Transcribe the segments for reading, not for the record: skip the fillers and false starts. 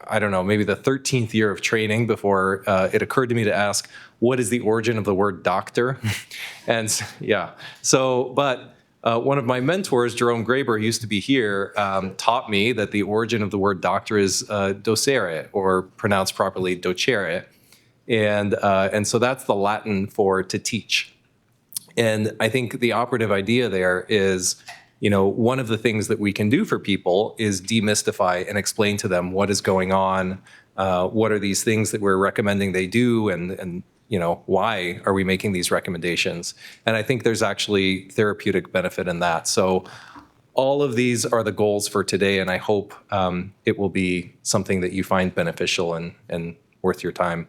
I don't know, maybe the 13th year of training before it occurred to me to ask, what is the origin of the word doctor? And yeah, so, but one of my mentors, Jerome Graber, who used to be here, taught me that the origin of the word doctor is docere, or pronounced properly docere. And so that's the Latin for to teach. And I think the operative idea there is, one of the things that we can do for people is demystify and explain to them what is going on, what are these things that we're recommending they do, and why are we making these recommendations? And I think there's actually therapeutic benefit in that. So all of these are the goals for today, and I hope it will be something that you find beneficial and worth your time.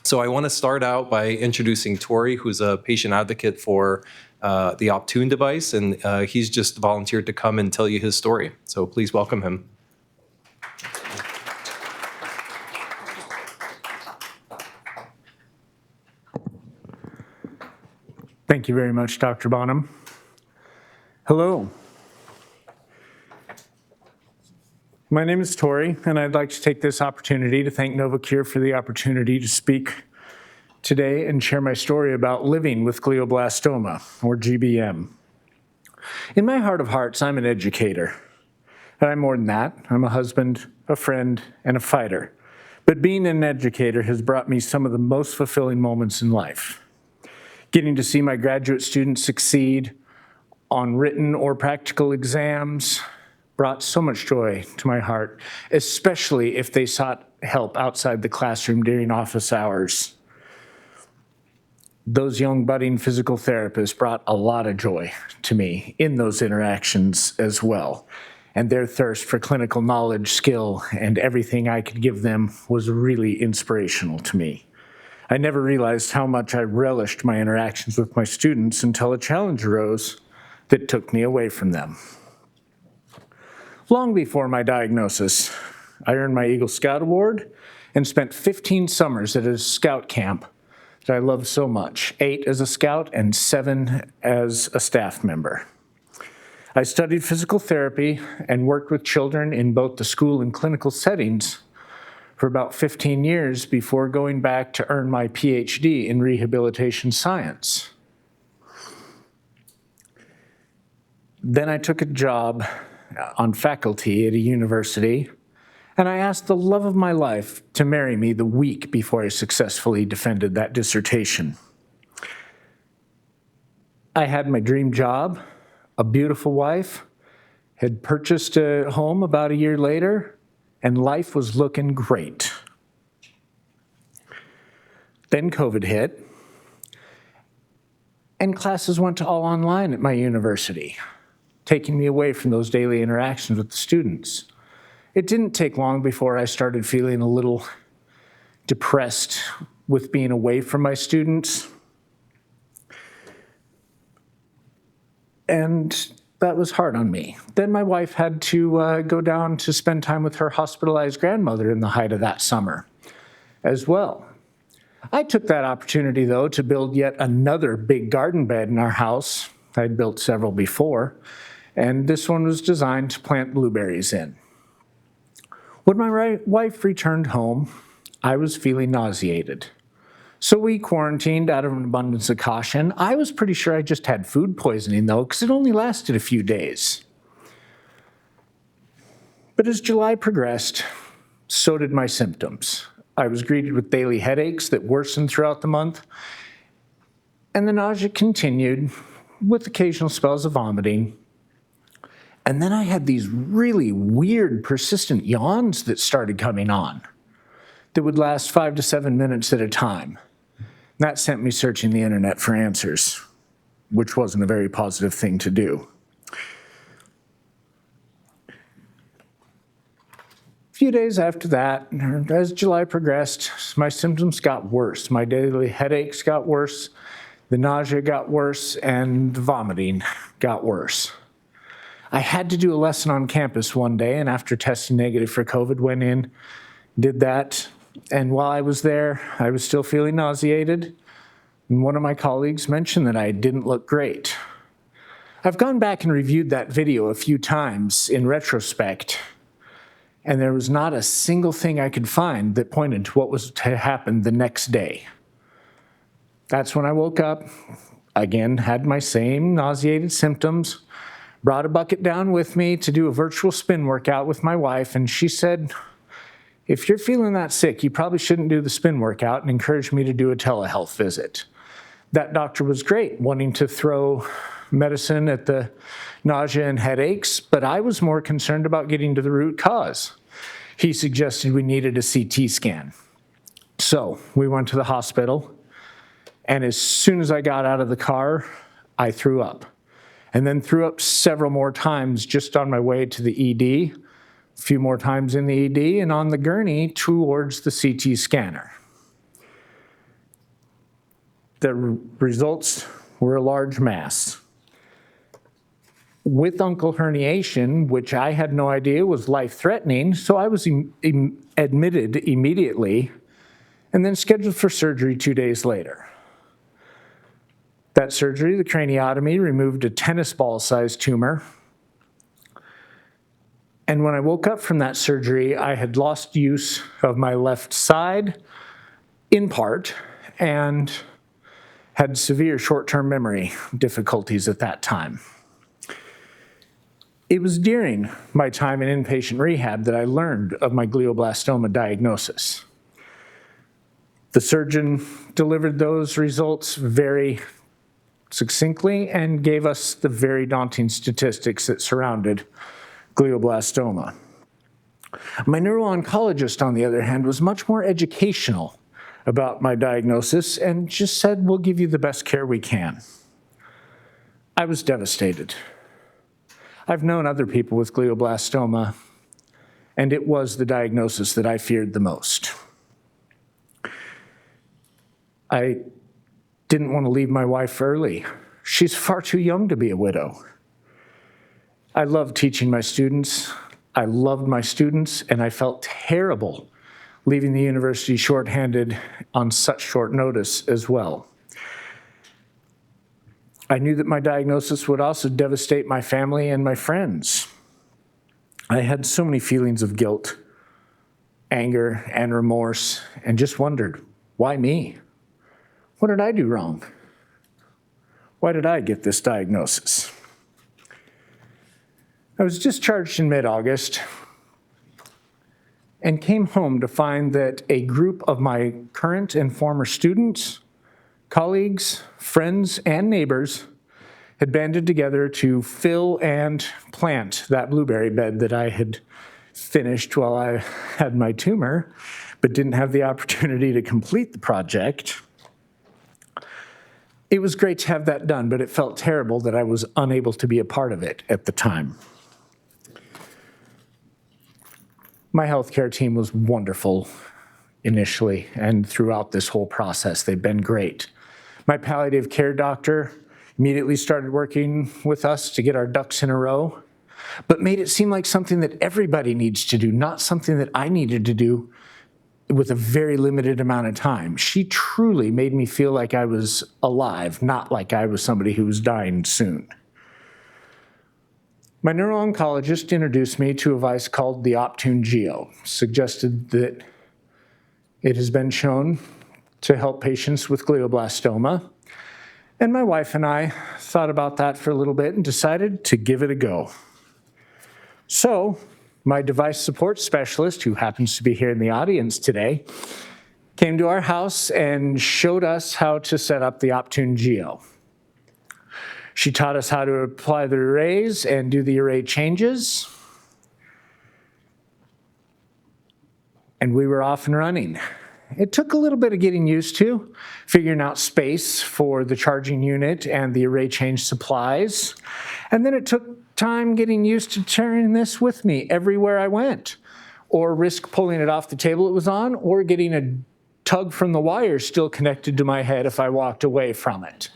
So I want to start out by introducing Tori, who's a patient advocate for the Optune device, and he's just volunteered to come and tell you his story. So please welcome him. Thank you very much, Dr. Bonm. Hello. My name is Tori, and I'd like to take this opportunity to thank Novocure for the opportunity to speak today and share my story about living with glioblastoma, or GBM. In my heart of hearts, I'm an educator. But I'm more than that. I'm a husband, a friend, and a fighter. But being an educator has brought me some of the most fulfilling moments in life. Getting to see my graduate students succeed on written or practical exams brought so much joy to my heart, especially if they sought help outside the classroom during office hours. Those young budding physical therapists brought a lot of joy to me in those interactions as well. And their thirst for clinical knowledge, skill, and everything I could give them was really inspirational to me. I never realized how much I relished my interactions with my students until a challenge arose that took me away from them. Long before my diagnosis, I earned my Eagle Scout Award and spent 15 summers at a scout camp that I loved so much, 8 as a scout and 7 as a staff member. I studied physical therapy and worked with children in both the school and clinical settings for about 15 years before going back to earn my PhD in rehabilitation science. Then I took a job on faculty at a university, and I asked the love of my life to marry me the week before I successfully defended that dissertation. I had my dream job, a beautiful wife, had purchased a home about a year later, and life was looking great. Then COVID hit, and classes went to all online at my university, taking me away from those daily interactions with the students. It didn't take long before I started feeling a little depressed with being away from my students. And that was hard on me. Then my wife had to go down to spend time with her hospitalized grandmother in the height of that summer as well. I took that opportunity, though, to build yet another big garden bed in our house. I'd built several before, and this one was designed to plant blueberries in. When my wife returned home, I was feeling nauseated. So we quarantined out of an abundance of caution. I was pretty sure I just had food poisoning, though, because it only lasted a few days. But as July progressed, so did my symptoms. I was greeted with daily headaches that worsened throughout the month, and the nausea continued with occasional spells of vomiting. And then I had these really weird, persistent yawns that started coming on that would last 5 to 7 minutes at a time. That sent me searching the internet for answers, which wasn't a very positive thing to do. A few days after that, as July progressed, my symptoms got worse. My daily headaches got worse, the nausea got worse, and the vomiting got worse. I had to do a lesson on campus one day, and after testing negative for COVID, went in, did that. And while I was there, I was still feeling nauseated. And one of my colleagues mentioned that I didn't look great. I've gone back and reviewed that video a few times in retrospect. And there was not a single thing I could find that pointed to what was to happen the next day. That's when I woke up, again, had my same nauseated symptoms, brought a bucket down with me to do a virtual spin workout with my wife, and she said, if you're feeling that sick, you probably shouldn't do the spin workout, and encouraged me to do a telehealth visit. That doctor was great, wanting to throw medicine at the nausea and headaches, but I was more concerned about getting to the root cause. He suggested we needed a CT scan. So we went to the hospital, and as soon as I got out of the car, I threw up. And then threw up several more times just on my way to the ED, a few more times in the ED, and on the gurney towards the CT scanner. The results were a large mass. With uncle herniation, which I had no idea was life-threatening, so I was admitted immediately and then scheduled for surgery 2 days later. That surgery, the craniotomy, removed a tennis ball-sized tumor. And when I woke up from that surgery, I had lost use of my left side, in part, and had severe short-term memory difficulties at that time. It was during my time in inpatient rehab that I learned of my glioblastoma diagnosis. The surgeon delivered those results very succinctly and gave us the very daunting statistics that surrounded glioblastoma. My neuro-oncologist, on the other hand, was much more educational about my diagnosis and just said, we'll give you the best care we can. I was devastated. I've known other people with glioblastoma, and it was the diagnosis that I feared the most. I didn't want to leave my wife early. She's far too young to be a widow. I loved teaching my students. I loved my students, and I felt terrible leaving the university shorthanded on such short notice as well. I knew that my diagnosis would also devastate my family and my friends. I had so many feelings of guilt, anger, and remorse, and just wondered, why me? What did I do wrong? Why did I get this diagnosis? I was discharged in mid-August and came home to find that a group of my current and former students, colleagues, friends, and neighbors had banded together to fill and plant that blueberry bed that I had finished while I had my tumor, but didn't have the opportunity to complete the project. It was great to have that done, but it felt terrible that I was unable to be a part of it at the time. My healthcare team was wonderful initially and throughout this whole process. They've been great. My palliative care doctor immediately started working with us to get our ducks in a row, but made it seem like something that everybody needs to do, not something that I needed to do with a very limited amount of time. She truly made me feel like I was alive, not like I was somebody who was dying soon. My neuro-oncologist introduced me to a device called the Optune Geo, suggested that it has been shown to help patients with glioblastoma. And my wife and I thought about that for a little bit and decided to give it a go. So my device support specialist, who happens to be here in the audience today, came to our house and showed us how to set up the Optune Geo. She taught us how to apply the arrays and do the array changes. And we were off and running. It took a little bit of getting used to, figuring out space for the charging unit and the array change supplies. And then it took time getting used to carrying this with me everywhere I went, or risk pulling it off the table it was on, or getting a tug from the wire still connected to my head if I walked away from it.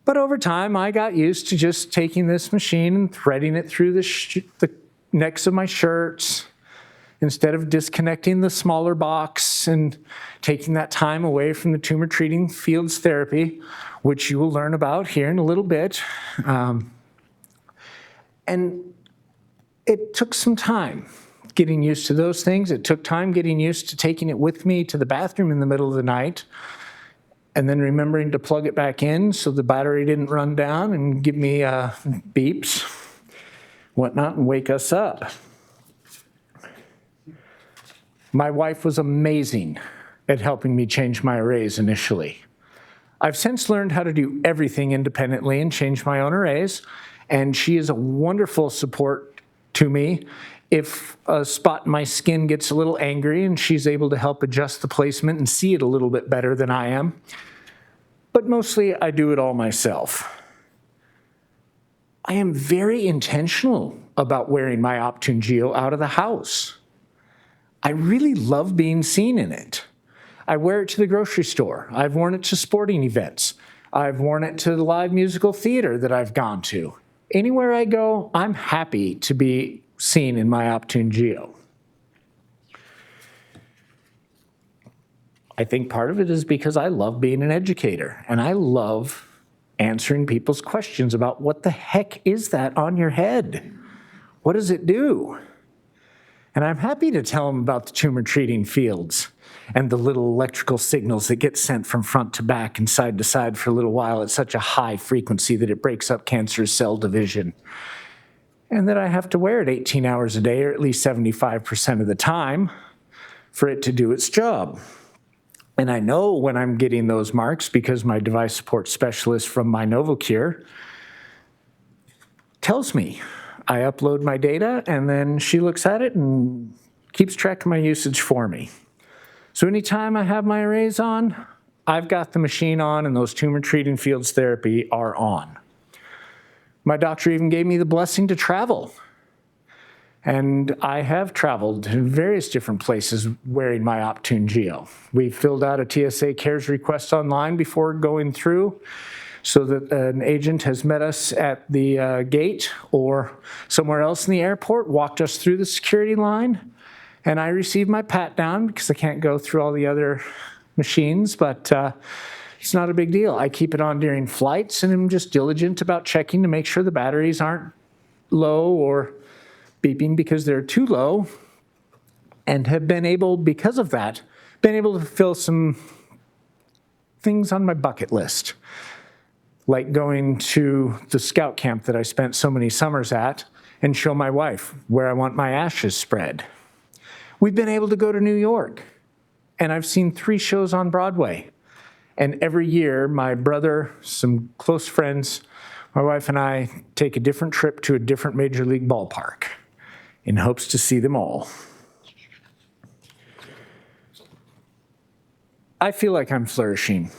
But over time, I got used to just taking this machine and threading it through the necks of my shirts, instead of disconnecting the smaller box and taking that time away from the tumor treating fields therapy, which you will learn about here in a little bit. And it took some time. getting used to those things. It took time getting used to taking it with me to the bathroom in the middle of the night and then remembering to plug it back in so the battery didn't run down and give me beeps, whatnot, and wake us up. My wife was amazing at helping me change my arrays initially. I've since learned how to do everything independently and change my own arrays, and she is a wonderful support to me. If a spot in my skin gets a little angry and she's able to help adjust the placement and see it a little bit better than I am. But mostly I do it all myself. I am very intentional about wearing my Optune Geo out of the house. I really love being seen in it. I wear it to the grocery store. I've worn it to sporting events. I've worn it to the live musical theater that I've gone to. Anywhere I go, I'm happy to be seen in my Optune Geo. I think part of it is because I love being an educator and I love answering people's questions about what the heck is that on your head? What does it do? And I'm happy to tell them about the tumor treating fields and the little electrical signals that get sent from front to back and side to side for a little while at such a high frequency that it breaks up cancerous cell division. And that I have to wear it 18 hours a day, or at least 75% of the time, for it to do its job. And I know when I'm getting those marks because my device support specialist from my Novocure tells me. I upload my data, and then she looks at it and keeps track of my usage for me. So anytime I have my arrays on, I've got the machine on, and those tumor treating fields therapy are on. My doctor even gave me the blessing to travel. And I have traveled to various different places wearing my Optune Geo. We filled out a TSA CARES request online before going through so that an agent has met us at the gate or somewhere else in the airport, walked us through the security line, and I received my pat down because I can't go through all the other machines, but it's not a big deal. I keep it on during flights, and I'm just diligent about checking to make sure the batteries aren't low or beeping because they're too low, and have been able, because of that, been able to fulfill some things on my bucket list, like going to the scout camp that I spent so many summers at and show my wife where I want my ashes spread. We've been able to go to New York, and I've seen 3 shows on Broadway. And every year, my brother, some close friends, my wife and I take a different trip to a different major league ballpark in hopes to see them all. I feel like I'm flourishing.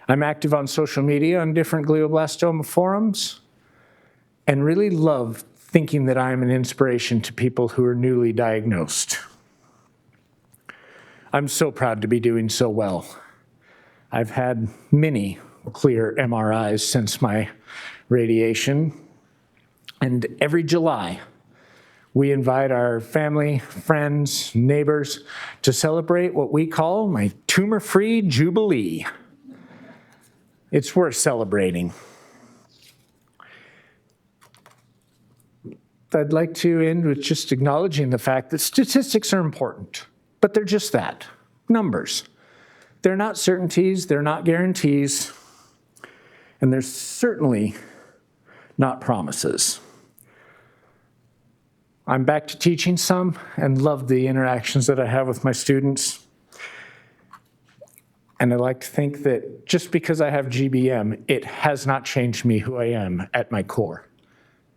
I'm active on social media on different glioblastoma forums and really love thinking that I'm an inspiration to people who are newly diagnosed. I'm so proud to be doing so well. I've had many clear MRIs since my radiation, and every July, we invite our family, friends, neighbors to celebrate what we call my tumor-free jubilee. It's worth celebrating. I'd like to end with just acknowledging the fact that statistics are important, but they're just that, numbers. They're not certainties, they're not guarantees, and they're certainly not promises. I'm back to teaching some and love the interactions that I have with my students. And I like to think that just because I have GBM, it has not changed me who I am at my core.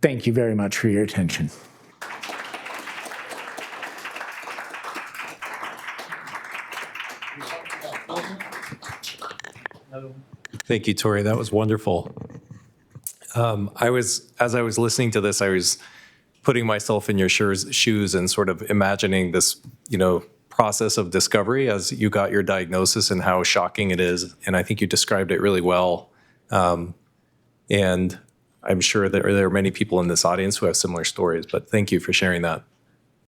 Thank you very much for your attention. Thank you, Tori. That was wonderful. As I was listening to this, I was putting myself in your shoes and sort of imagining this, process of discovery as you got your diagnosis and how shocking it is. And I think you described it really well. And I'm sure that there are many people in this audience who have similar stories, but thank you for sharing that.